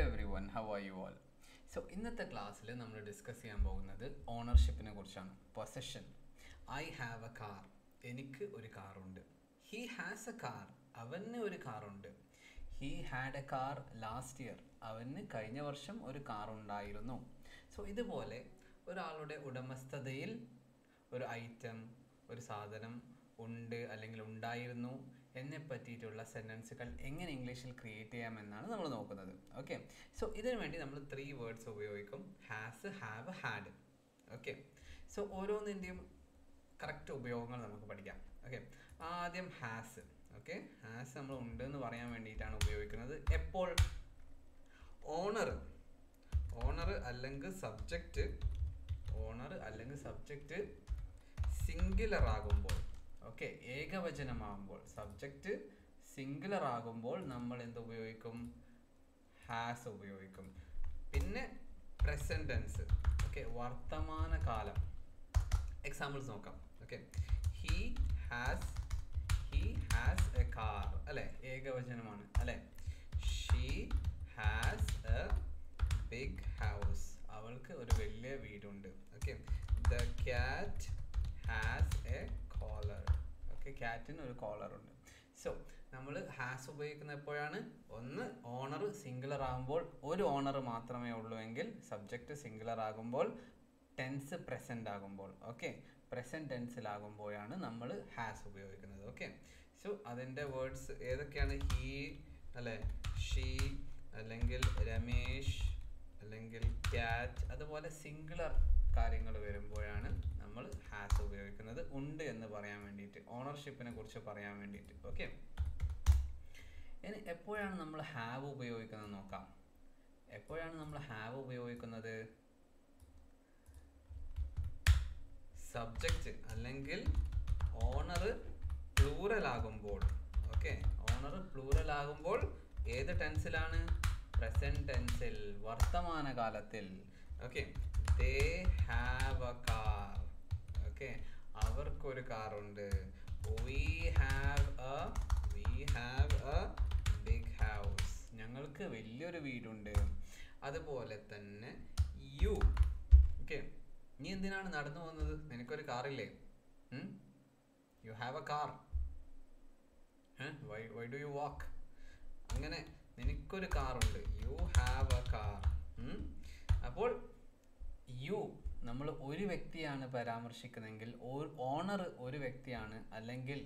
everyone, how are you all? So ഇന്നത്തെ ക്ലാസ്സിൽ നമ്മൾ ഡിസ്കസ് ചെയ്യാൻ പോകുന്നത് ഓണർഷിപ്പിനെ കുറിച്ചാണ്. Possession. I have a car. എനിക്ക് ഒരു കാറുണ്ട്. He has a car. അവന് ഒരു കാറുണ്ട്. He had a car last year. അവന് കഴിഞ്ഞ വർഷം ഒരു കാർ ഉണ്ടായിരുന്നു. സോ ഇതുപോലെ ഒരാളുടെ ഉടമസ്ഥതയിൽ ഒരു ഐറ്റം, ഒരു സാധനം ഉണ്ട് അല്ലെങ്കിൽ ഉണ്ടായിരുന്നു എന്നെ പറ്റിയിട്ടുള്ള സെൻറ്റൻസുകൾ എങ്ങനെ ഇംഗ്ലീഷിൽ ക്രിയേറ്റ് ചെയ്യാമെന്നാണ് നമ്മൾ നോക്കുന്നത്. ഓക്കെ, സോ ഇതിനു വേണ്ടി നമ്മൾ 3 വേർഡ്സ് ഉപയോഗിക്കും. Has, have, had. Okay, so ഓരോന്നിൻ്റെയും കറക്റ്റ് ഉപയോഗങ്ങൾ നമുക്ക് പഠിക്കാം. ഓക്കെ, ആദ്യം ഹാസ്. ഓക്കെ, ഹാസ് നമ്മൾ ഉണ്ടെന്ന് പറയാൻ വേണ്ടിയിട്ടാണ് ഉപയോഗിക്കുന്നത്. എപ്പോൾ? ഓണർ അല്ലെങ്കിൽ സബ്ജക്റ്റ് സിംഗുലർ ആകുമ്പോൾ, ഓക്കെ, ഏകവചനമാകുമ്പോൾ, സബ്ജക്റ്റ് സിംഗുലർ ആകുമ്പോൾ നമ്മൾ എന്ത് ഉപയോഗിക്കും? ഹാസ് ഉപയോഗിക്കും. പിന്നെ പ്രസന്റ് ടെൻസ്, ഓക്കെ, വർത്തമാനകാലം. എക്സാമ്പിൾസ് നോക്കാം. Okay, he has a car, അല്ലെ, ഏകവചനമാണ്, അല്ലെ. She has a big house, അവൾക്ക് ഒരു വലിയ വീടുണ്ട്. Okay, the cat has a collar. Okay, ക്യാറ്റിന് ഒരു കോളർ ഉണ്ട്. സോ നമ്മൾ ഹാസ് ഉപയോഗിക്കുന്ന എപ്പോഴാണ്? ഒന്ന്, ഓണർ സിംഗുലർ ആകുമ്പോൾ, ഒരു ഓണർ മാത്രമേ ഉള്ളൂ എങ്കിൽ. സബ്ജക്റ്റ് സിംഗുലർ ആകുമ്പോൾ, ടെൻസ് പ്രസന്റ് ആകുമ്പോൾ. ഓക്കെ, പ്രസന്റ് ടെൻസിലാകുമ്പോഴാണ് നമ്മൾ ഹാസ് ഉപയോഗിക്കുന്നത്. ഓക്കെ, സോ അതിൻ്റെ വേർഡ്സ് ഏതൊക്കെയാണ്? ഹീ, അല്ലെ, ഷീ, അല്ലെങ്കിൽ രമേശ്, അല്ലെങ്കിൽ ക്യാറ്റ്. അതുപോലെ സിംഗുലർ കാര്യങ്ങൾ വരുമ്പോഴാണ് നമ്മൾ ഹാസ് ഉപയോഗിക്കുന്നത്, ഉണ്ട് എന്ന് പറയാൻ വേണ്ടിയിട്ട്, ഓണർഷിപ്പിനെ കുറിച്ച് പറയാൻ വേണ്ടിയിട്ട്. ഓക്കെ, ഇനി എപ്പോഴാണ് നമ്മൾ ഹാവ് ഉപയോഗിക്കുന്നത് നോക്കാം. എപ്പോഴാണ് നമ്മൾ ഹാവ് ഉപയോഗിക്കുന്നത്? സബ്ജക്റ്റ് അല്ലെങ്കിൽ ഓണർ പ്ലൂറൽ ആകുമ്പോൾ. ഓക്കെ, ഓണർ പ്ലൂറൽ ആകുമ്പോൾ ഏത് ടെൻസിലാണ്? പ്രസന്റ് ടെൻസിൽ, വർത്തമാനകാലത്തിൽ. Okay, they have a car. Okay, അവർക്കൊരു കാറുണ്ട്. we have a big house. ഞങ്ങൾക്ക് വലിയൊരു വീടുണ്ട്. അതുപോലെ തന്നെ you. ഓക്കെ, നീ എന്തിനാണ് നടന്നു പോകുന്നത്? നിനക്കൊരു കാറില്ലേ? you have a car. why do you walk? അങ്ങനെ നിനക്കൊരു കാറുണ്ട്. you have a car. അപ്പോൾ യു നമ്മൾ ഒരു വ്യക്തിയാണ് പരാമർശിക്കുന്നതെങ്കിൽ, ഓണർ ഒരു വ്യക്തിയാണ്, അല്ലെങ്കിൽ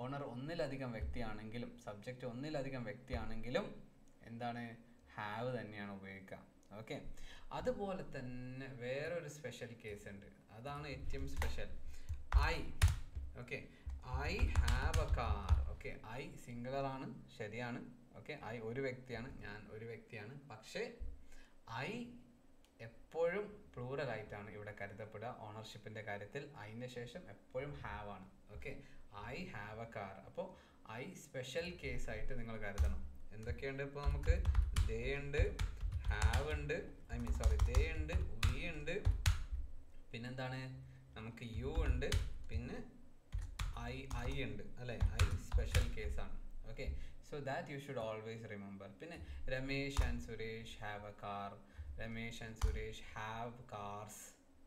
ഓണർ ഒന്നിലധികം വ്യക്തിയാണെങ്കിലും, സബ്ജക്റ്റ് ഒന്നിലധികം വ്യക്തിയാണെങ്കിലും എന്താണ്? ഹാവ് തന്നെയാണ് ഉപയോഗിക്കുക. ഓക്കെ, അതുപോലെ തന്നെ വേറൊരു സ്പെഷ്യൽ കേസ് ഉണ്ട്. അതാണ് ഏറ്റവും special. I. Okay, I have a car. Okay, I singular ആണ്, ശരിയാണ്. ഓക്കെ, ഐ ഒരു വ്യക്തിയാണ്, ഞാൻ ഒരു വ്യക്തിയാണ്. പക്ഷേ ഐ എപ്പോഴും പ്ലൂറൽ ആയിട്ടാണ് ഇവിടെ കരുതപ്പെടുക. ഓണർഷിപ്പിന്റെ കാര്യത്തിൽ ഐൻ്റെ ശേഷം എപ്പോഴും ഹാവ് ആണ്. Okay, I have a car. അപ്പോൾ ഐ സ്പെഷ്യൽ കേസ് ആയിട്ട് നിങ്ങൾ കരുതണം. എന്തൊക്കെയുണ്ട്? ഇപ്പോൾ നമുക്ക് ദേ ഉണ്ട്, ഹാവ് ഉണ്ട്, ദേ ഉണ്ട്, വി ഉണ്ട്, പിന്നെന്താണ്? നമുക്ക് യു ഉണ്ട്, പിന്നെ ഐ ഉണ്ട്, അല്ലെ. ഐ സ്പെഷ്യൽ കേസാണ്. Okay, so that you should always remember. പിന്നെ Ramesh and Suresh have a car, Ramesh and Suresh have cars.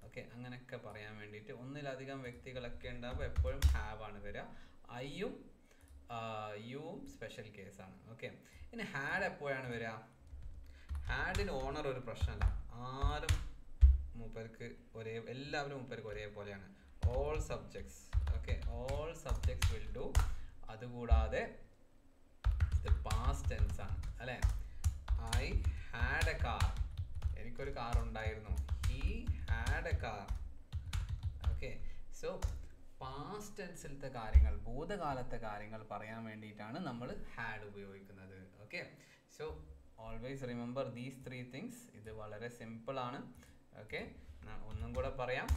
Okay, അങ്ങനെയൊക്കെ പറയാൻ വേണ്ടിയിട്ട് ഒന്നിലധികം വ്യക്തികളൊക്കെ ഉണ്ടാകുമ്പോൾ എപ്പോഴും ഹാവ് ആണ് വരിക. ഐയും യുവും സ്പെഷ്യൽ കേസാണ്. ഓക്കെ, ഇനി ഹാഡ് എപ്പോഴാണ് വരിക? ഹാഡിന് ഓണർ ഒരു പ്രശ്നമല്ല. ആരും എല്ലാവരും മൂപ്പർക്ക് ഒരേപോലെയാണ്. All subjects. Okay, all subjects will do. അതുകൂടാതെ ഇത് പാസ്റ്റ് ടെൻസ് ആണ്, അല്ലെ. I had a car. എനിക്കൊരു കാർ ഉണ്ടായിരുന്നു. He had a car. Okay, so past ടെൻസിലത്തെ കാര്യങ്ങൾ, ഭൂതകാലത്തെ കാര്യങ്ങൾ പറയാൻ വേണ്ടിയിട്ടാണ് നമ്മൾ ഹാഡ് ഉപയോഗിക്കുന്നത്. Okay, so always remember these 3 things. ഇത് വളരെ സിമ്പിൾ ആണ്. ഓക്കെ, ഒന്നും കൂടെ പറയാം.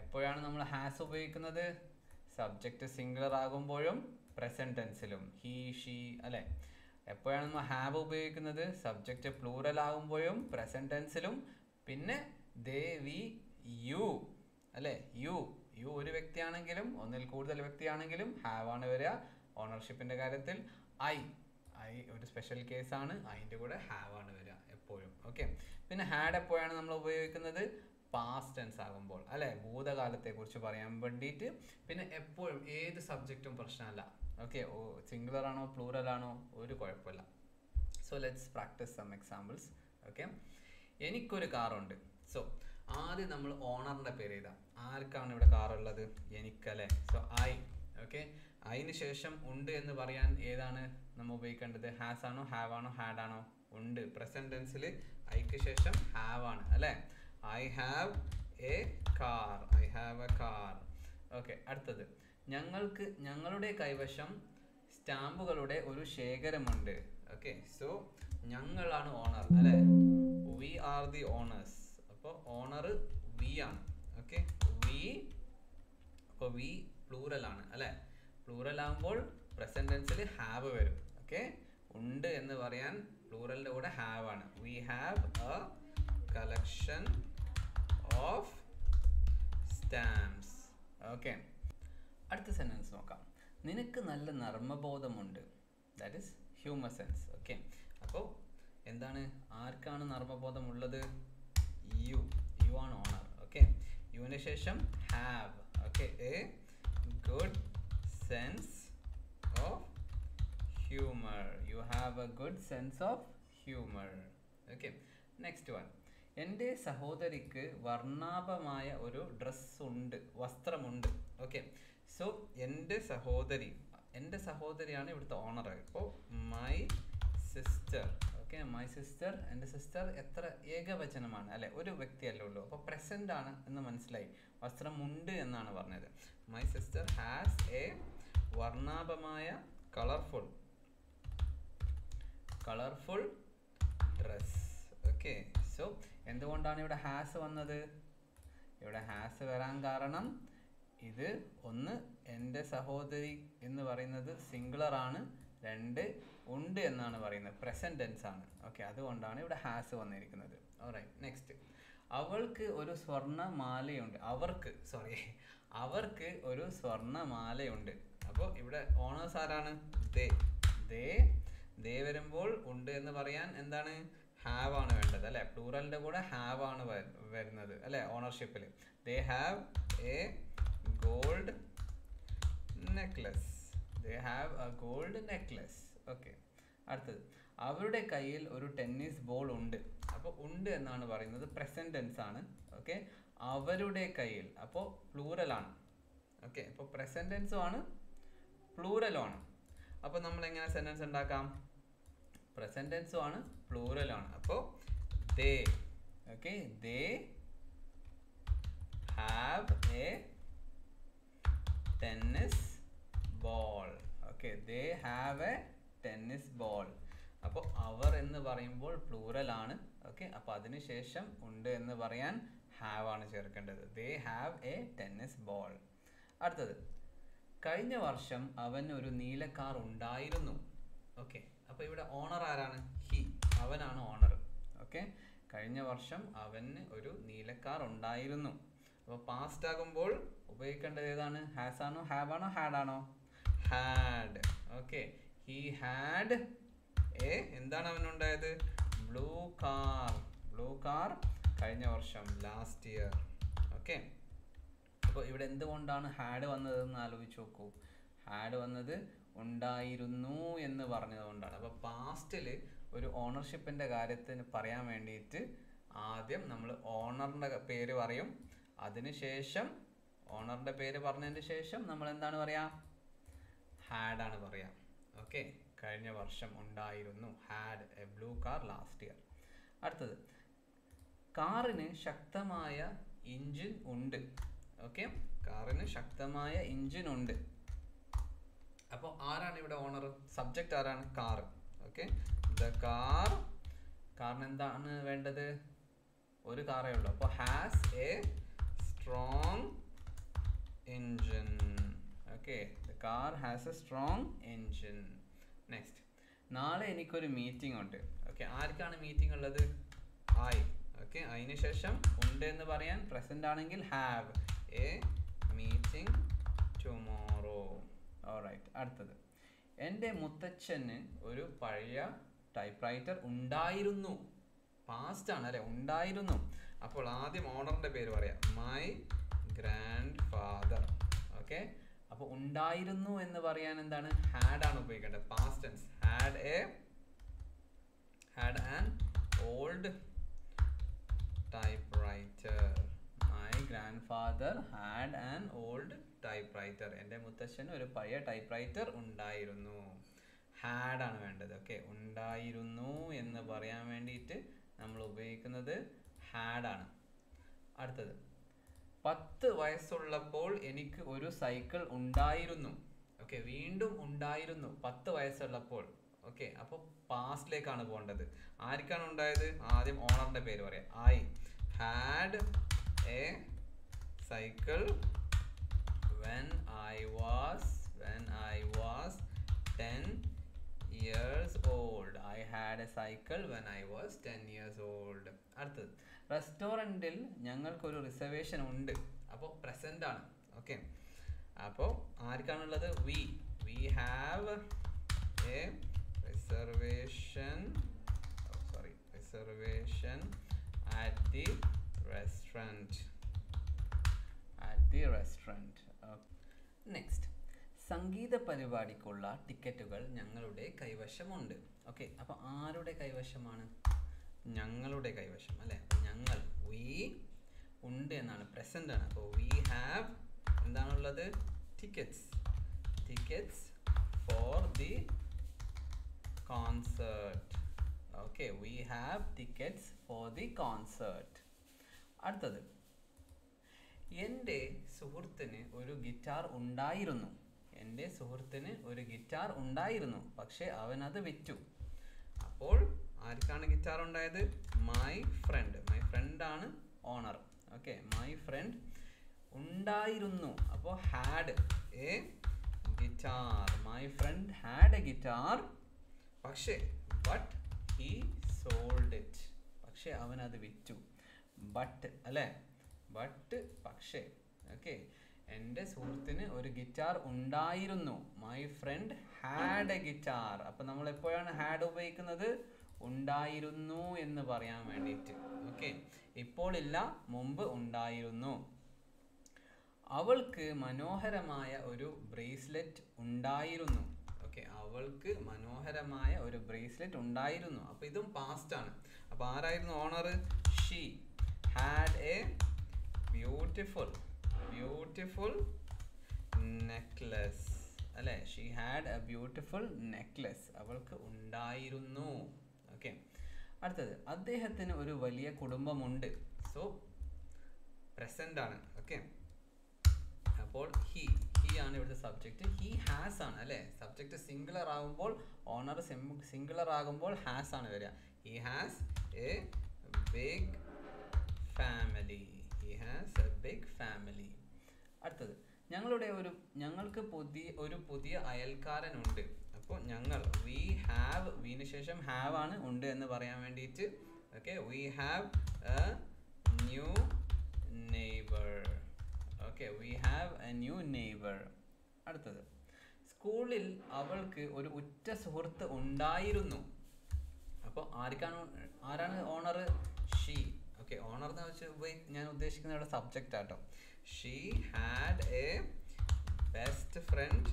എപ്പോഴാണ് നമ്മൾ ഹാസ് ഉപയോഗിക്കുന്നത്? സബ്ജക്റ്റ് സിംഗുലർ ആകുമ്പോഴും പ്രസന്റ് ടെൻസിലും, ഹി, ഷീ, അല്ലെ. എപ്പോഴാണ് നമ്മൾ ഹാവ് ഉപയോഗിക്കുന്നത്? സബ്ജക്റ്റ് പ്ലൂറൽ ആകുമ്പോഴും പ്രസന്റ് ടെൻസിലും. പിന്നെ ദേ, വി, യു, അല്ലെ. യു ഒരു വ്യക്തിയാണെങ്കിലും ഒന്നിൽ കൂടുതൽ വ്യക്തിയാണെങ്കിലും ഹാവ് ആണ് വരിക. ഓണർഷിപ്പിന്റെ കാര്യത്തിൽ ഐ ഐ ഒരു സ്പെഷ്യൽ കേസാണ്, അതിൻ്റെ കൂടെ ഹാവ് ആണ് വരിക എപ്പോഴും. ഓക്കെ, പിന്നെ ഹാഡ് എപ്പോഴാണ് നമ്മൾ ഉപയോഗിക്കുന്നത്? പാസ്റ്റ് ടെൻസ് ആകുമ്പോൾ അല്ലേ, ഭൂതകാലത്തെക്കുറിച്ച് പറയാൻ വേണ്ടിയിട്ട്. പിന്നെ എപ്പോഴും ഏത് സബ്ജക്റ്റും പ്രശ്നമല്ല. ഓക്കെ, സിംഗുലർ ആണോ പ്ലൂറൽ ആണോ ഒരു കുഴപ്പമില്ല. So let's practise some examples. Okay, എനിക്കൊരു കാറുണ്ട്. സോ ആദ്യം നമ്മൾ ഓണറിൻ്റെ പേര് എഴുതാം. ആർക്കാണ് ഇവിടെ കാറുള്ളത്? എനിക്കല്ലേ. So I. ഓക്കെ, അതിന് ശേഷം ഉണ്ട് എന്ന് പറയാൻ ഏതാണ് നമ്മൾ ഉപയോഗിക്കേണ്ടത്? ഹാസ് ആണോ ഹാവ് ആണോ ഹാഡ് ആണോ? ഉണ്ട്. പ്രസന്റ് ടെൻസിൽ ഐക്ക് ശേഷം ഹാവ് ആണ് അല്ലേ. I have a car. I have a car. Okay, അടുത്തത് ഞങ്ങളുടെ കൈവശം സ്റ്റാമ്പുകളുടെ ഒരു ശേഖരമുണ്ട്. ഓക്കെ, സോ ഞങ്ങളാണ് ഓണർ അല്ലേ. We are the owners. അപ്പോൾ ഓണർ വി ആണ്. Okay, we. അപ്പോൾ വി പ്ലൂറൽ ആണ് അല്ലേ. പ്ലൂറൽ ആകുമ്പോൾ പ്രസന്റ് ടെൻസിൽ ഹാവ് വരും. ഓക്കെ, ഉണ്ട് എന്ന് പറയാൻ പ്ലൂറലിൻ്റെ കൂടെ ഹാവ് ആണ്. We have a collection of stamps. Okay, അടുത്ത സെൻറ്റൻസ് നോക്കാം. നിനക്ക് നല്ല നർമ്മബോധമുണ്ട്. That is humour sense. Okay, അപ്പോൾ എന്താണ്, ആർക്കാണ് നർമ്മബോധമുള്ളത്? യു. യു ആണ് ഓണർ. ഓക്കെ, യുവിന് ശേഷം have. Okay, A good sense of humour. You have A good sense of humour. Okay, next one. എൻ്റെ സഹോദരിക്ക് വർണ്ണാഭമായ ഒരു വസ്ത്രമുണ്ട്. ഓക്കെ, സോ എൻ്റെ സഹോദരിയാണ് ഇവിടുത്തെ ഓണർ. ഇപ്പോൾ my sister. Okay, my sister. എൻ്റെ സിസ്റ്റർ എത്ര ഏകവചനമാണ് അല്ലെ, ഒരു വ്യക്തിയല്ലേ ഉള്ളൂ. അപ്പോൾ പ്രസന്റ് ആണ് എന്ന് മനസ്സിലായി. വസ്ത്രമുണ്ട് എന്നാണ് പറഞ്ഞത്. മൈ സിസ്റ്റർ ഹാസ് എ വർണ്ണാഭമായ കളർഫുൾ ഡ്രസ്. ഓക്കെ, സോ എന്തുകൊണ്ടാണ് ഇവിടെ ഹാസ് വന്നത്? ഇവിടെ ഹാസ് വരാൻ കാരണം ഇത് ഒന്ന് എൻ്റെ സഹോദരി എന്ന് പറയുന്നത് സിംഗുലർ ആണ്, രണ്ട് ഉണ്ട് എന്നാണ് പറയുന്നത്, പ്രസന്റ് ടെൻസ് ആണ്. ഓക്കെ, അതുകൊണ്ടാണ് ഇവിടെ ഹാസ് വന്നിരിക്കുന്നത്. Alright, next. അവൾക്ക് ഒരു സ്വർണ്ണമാലയുണ്ട്. അവർക്ക് ഒരു സ്വർണ്ണമാലയുണ്ട്. അപ്പോൾ ഇവിടെ ഓണേഴ്സ് ആരാണ്? ദേ വരുമ്പോൾ ഉണ്ട് എന്ന് പറയാൻ എന്താണ്? ഹാവ് ആണ് വേണ്ടത് അല്ലേ. പ്ലൂറലിൻ്റെ കൂടെ ഹാവ് ആണ് വരുന്നത് അല്ലേ ഓണർഷിപ്പിൽ. They have a gold necklace. Okay, അടുത്തത്. അവരുടെ കയ്യിൽ ഒരു ടെന്നീസ് ബോൾ ഉണ്ട്. അപ്പോൾ ഉണ്ട് എന്നാണ് പറയുന്നത്, പ്രസന്റ് ടെൻസ് ആണ്. ഓക്കെ, അവരുടെ കയ്യിൽ. അപ്പോൾ പ്ലൂറലാണ്. ഓക്കെ, അപ്പോൾ പ്രസന്റ് ടെൻസും ആണ് പ്ലൂറലും ആണ്. അപ്പോൾ നമ്മൾ എങ്ങനെ സെന്റൻസ് ഉണ്ടാക്കാം? പ്രസന്റ് ടെൻസും ആണ് പ്ലൂറലും ആണ്. അപ്പോൾ they. Okay, they have a tennis ball. Okay, they have a tennis ball. അപ്പോൾ അവർ എന്ന് പറയുമ്പോൾ പ്ലൂറൽ ആണ്. ഓക്കെ, അപ്പോൾ അതിനുശേഷം ഉണ്ട് എന്ന് പറയാൻ ഹാവ് ആണ് ചേർക്കേണ്ടത്. ദേ ഹാവ് എ ടെന്നീസ് ബോൾ. അടുത്തത്. കഴിഞ്ഞ വർഷം അവന് ഒരു നീല കാർ ഉണ്ടായിരുന്നു. ഓക്കെ, അപ്പോൾ ഇവിടെ ഓണർ ആരാണ്? ഹി. അവനാണ് ഓണർ. ഓക്കെ, കഴിഞ്ഞ വർഷം അവന് ഒരു നീല കാർ ഉണ്ടായിരുന്നു. അപ്പോൾ പാസ്റ്റ് ആകുമ്പോൾ ഉപയോഗിക്കേണ്ടത് ഏതാണ്? ഹാസ് ആണോ ഹാവ് ആണോ ഹാഡ് ആണോ? Had. Okay, he had A എന്താണ് അവനുണ്ടായത്? ബ്ലൂ കാർ കഴിഞ്ഞ വർഷം, ലാസ്റ്റ് ഇയർ. ഓക്കെ, അപ്പോൾ ഇവിടെ എന്തുകൊണ്ടാണ് ഹാഡ് വന്നതെന്ന് ആലോചിച്ച് നോക്കൂ. ഹാഡ് വന്നത് ഉണ്ടായിരുന്നു എന്ന് പറഞ്ഞതുകൊണ്ടാണ്. അപ്പോൾ പാസ്റ്റിൽ ഒരു ഓണർഷിപ്പിൻ്റെ കാര്യത്തിന് പറയാൻ വേണ്ടിയിട്ട് ആദ്യം നമ്മൾ ഓണറിൻ്റെ പേര് പറയും. അതിനുശേഷം ഓണറിൻ്റെ പേര് പറഞ്ഞതിന് ശേഷം നമ്മൾ എന്താണ് പറയുക? ഹാഡാണ് പറയുക. ഓക്കെ, കഴിഞ്ഞ വർഷം ഉണ്ടായിരുന്നു. Had A blue car last year. അടുത്തത്. കാറിന് ശക്തമായ എഞ്ചിൻ ഉണ്ട്. ഓക്കെ, കാറിന് ശക്തമായ എഞ്ചിൻ ഉണ്ട്. അപ്പോൾ ആരാണ് ഇവിടെ ഓണർ? സബ്ജക്റ്റ് ആരാണ്? കാർ. ഓക്കെ, ദ കാറിന് എന്താണ് വേണ്ടത്? ഒരു കാറേ ഉള്ളൂ. അപ്പോൾ has A strong engine. Okay, the car has A strong engine. Next. നാളെ എനിക്കൊരു മീറ്റിംഗ് ഉണ്ട്. ഓക്കെ, ആർക്കാണ് മീറ്റിംഗ് ഉള്ളത്? ഐ. ഓക്കെ, അതിന് ശേഷം ഉണ്ട് എന്ന് പറയാൻ പ്രസന്റ് ആണെങ്കിൽ have a meeting tomorrow. Alright, അടുത്തത്. എൻ്റെ മുത്തച്ഛന് ഒരു പഴയ ടൈപ്പ്റൈറ്റർ ഉണ്ടായിരുന്നു. പാസ്റ്റ് ആണ് അല്ലേ, ഉണ്ടായിരുന്നു. അപ്പോൾ ആദ്യം ഓണറിന്റെ പേര് പറയാം, മൈ ഗ്രാൻഡ് ഫാദർ. ഓക്കെ, അപ്പോൾ ഉണ്ടായിരുന്നു എന്ന് പറയാൻ എന്താണ്, ഹാഡ് ആണ് ഉപയോഗിക്കേണ്ടത്. Past tense, had an old typewriter. My grandfather had an old typewriter. എൻ്റെ മുത്തശ്ശന് ഒരു പഴയ ടൈപ്പ്റൈറ്റർ ഉണ്ടായിരുന്നു. ഹാഡ് ആണ് വേണ്ടത്. ഓക്കെ, ഉണ്ടായിരുന്നു എന്ന് പറയാൻ വേണ്ടിയിട്ട് നമ്മൾ ഉപയോഗിക്കുന്നത് ഹാഡ് ആണ്. അടുത്തത്, 10 വയസ്സുള്ളപ്പോൾ എനിക്ക് ഒരു സൈക്കിൾ ഉണ്ടായിരുന്നു. ഓക്കെ, വീണ്ടും ഉണ്ടായിരുന്നു 10 വയസ്സുള്ളപ്പോൾ. ഓക്കെ, അപ്പോൾ പാസ്റ്റിലേക്കാണ് പോകേണ്ടത്. ആർക്കാണ് ഉണ്ടായത്, ആദ്യം ഓണറിന്റെ പേര് പറയാം. I had A cycle when I was 10 years old. I had a cycle when I was 10 years old. അടുത്തത്, റെസ്റ്റോറൻറ്റിൽ ഞങ്ങൾക്കൊരു റിസർവേഷൻ ഉണ്ട്. അപ്പോൾ പ്രസന്റ് ആണ്. ഓക്കെ, അപ്പോൾ ആർക്കാണുള്ളത്, we have a reservation at the restaurant. Next, സംഗീത പരിപാടിക്കുള്ള ടിക്കറ്റുകൾ ഞങ്ങളുടെ കൈവശമുണ്ട്. ഓക്കെ, അപ്പോൾ ആരുടെ കൈവശമാണ്, ഞങ്ങളുടെ കൈവശം അല്ലേ. ഞങ്ങൾ, വി ഉണ്ട് എന്നാണ്, പ്രസന്റ് ആണ്. അപ്പോൾ വി ഹാവ് എന്താണുള്ളത്, tickets for the concert. Okay, we have tickets for the concert. അടുത്തത്, എൻ്റെ സുഹൃത്തിന് ഒരു ഗിറ്റാർ ഉണ്ടായിരുന്നു. എൻ്റെ സുഹൃത്തിന് ഒരു ഗിറ്റാർ ഉണ്ടായിരുന്നു, പക്ഷേ അവൻ അത് വിറ്റു. അപ്പോൾ ആർക്കാണ് ഗിറ്റാർ ഉണ്ടായത്, മൈ ഫ്രണ്ട് ആണ് ഓണർ. ഓക്കെ, മൈ ഫ്രണ്ട് ഉണ്ടായിരുന്നു. അപ്പോൾ had A guitar. My friend had A guitar, പക്ഷേ ബട്ട് ഹി സോൾഡ് ഇറ്റ്. പക്ഷേ അവൻ അത് വിറ്റു. ബട്ട് അല്ലേ, ബട്ട് പക്ഷേ. ഓക്കെ, എൻ്റെ സുഹൃത്തിന് ഒരു ഗിറ്റാർ ഉണ്ടായിരുന്നു. My friend had A guitar. അപ്പം നമ്മൾ എപ്പോഴാണ് ഹാഡ് ഉപയോഗിക്കുന്നത്, ഉണ്ടായിരുന്നു എന്ന് പറയാൻ വേണ്ടിയിട്ട്. ഓക്കെ, ഇപ്പോൾ ഇല്ല, മുമ്പ് ഉണ്ടായിരുന്നു. അവൾക്ക് മനോഹരമായ ഒരു ബ്രേസ്ലെറ്റ് ഉണ്ടായിരുന്നു. ഓക്കെ, അവൾക്ക് മനോഹരമായ ഒരു ബ്രേസ്ലെറ്റ് ഉണ്ടായിരുന്നു. അപ്പോൾ ഇതും പാസ്റ്റ് ആണ്. അപ്പോൾ ആരായിരുന്നു owner, she had a beautiful necklace അല്ലേ. She had a beautiful necklace. അവൾക്ക് ഉണ്ടായിരുന്നു. ഓക്കെ, അടുത്തത്, അദ്ദേഹത്തിന് ഒരു വലിയ കുടുംബമുണ്ട്. സോ പ്രസന്റ് ആണ്. ഓക്കെ, അപ്പോൾ ഹി ആണ് ഇവിടുത്തെ സബ്ജക്റ്റ്. ഹി ഹാസ് ആണ് അല്ലേ. സബ്ജക്റ്റ് സിംഗുലർ ആകുമ്പോൾ, ഓണർ സിംഗുലർ ആകുമ്പോൾ ഹാസ് ആണ് വരിക. He has a big family. അടുത്തത്, ഞങ്ങൾക്ക് ഒരു പുതിയ അയൽക്കാരനുണ്ട്. അപ്പോൾ ഞങ്ങൾ, വി ഹാവ്, വീന് ശേഷം ഹാവ് ആണ്, ഉണ്ട് എന്ന് പറയാൻ വേണ്ടിയിട്ട്. Okay, V have A new neighbour. Okay, V have A new neighbour. അടുത്തത്, സ്കൂളിൽ അവൾക്ക് ഒരു ഉറ്റ സുഹൃത്ത് ഉണ്ടായിരുന്നു. അപ്പോൾ ആരാണ് ഓണർ, ഷീ. ഓക്കെ, ഓണർ എന്ന് വെച്ച് ഞാൻ ഉദ്ദേശിക്കുന്ന ഇവിടെ സബ്ജക്റ്റ് ആട്ടോ. She had a best friend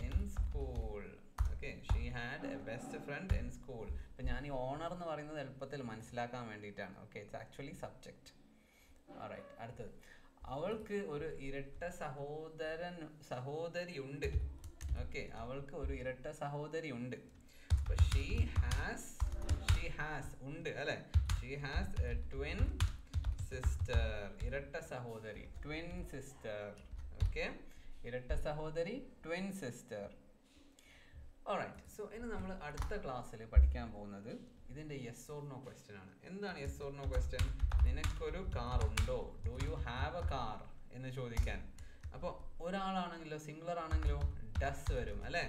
in school. Okay, she had a best friend in school. അപ്പം ഞാൻ ഈ ഓണർ എന്ന് പറയുന്നത് എളുപ്പത്തിൽ മനസ്സിലാക്കാൻ വേണ്ടിയിട്ടാണ്. Okay, it's actually subject. Alright, അടുത്തത്, അവൾക്ക് ഒരു ഇരട്ട സഹോദരിയുണ്ട്. ഓക്കെ, അവൾക്ക് ഒരു ഇരട്ട സഹോദരിയുണ്ട്. അപ്പോൾ ഷീ ഹാസ് ഉണ്ട് അല്ലേ. She has A twin sister. ഇരട്ട സഹോദരി, ട്വിൻ സിസ്റ്റർ. ഓക്കെ, ഇരട്ട സഹോദരി, ട്വിൻ സിസ്റ്റർ. ഓൾറൈറ്റ്, സോ ഇനി നമ്മൾ അടുത്ത ക്ലാസ്സിൽ പഠിക്കാൻ പോകുന്നത് ഇതിൻ്റെ യെസ് ഓർ നോ ക്വസ്റ്റ്യൻ ആണ്. എന്താണ് യെസ് ഓർ നോ ക്വസ്റ്റ്യൻ? നിനക്കൊരു കാർ ഉണ്ടോ, do you have a car എന്ന് ചോദിക്കാൻ. അപ്പോൾ ഒരാളാണെങ്കിലോ സിംഗുലർ ആണെങ്കിലോ ഡസ് വരും അല്ലേ.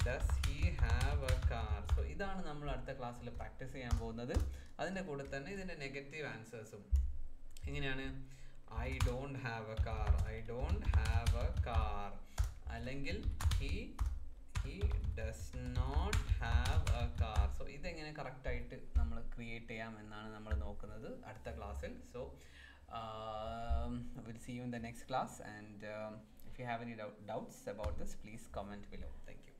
Does he have a car. So ഇതാണ് നമ്മൾ അടുത്ത ക്ലാസ്സിൽ പ്രാക്ടീസ് ചെയ്യാൻ പോകുന്നത്. അതിൻ്റെ കൂടെ തന്നെ ഇതിൻ്റെ നെഗറ്റീവ് ആൻസേഴ്സും. എങ്ങനെയാണ്? I don't have a car, I don't have a car. അല്ലെങ്കിൽ he he does not have a car. So ഇതെങ്ങനെ കറക്റ്റ് ആയിട്ട് നമ്മൾ ക്രിയേറ്റ് ചെയ്യാം എന്നാണ് നമ്മൾ നോക്കുന്നത് അടുത്ത ക്ലാസ്സിൽ. So we'll see you in the next class, and if you have any doubts about this, please comment below. Thank you.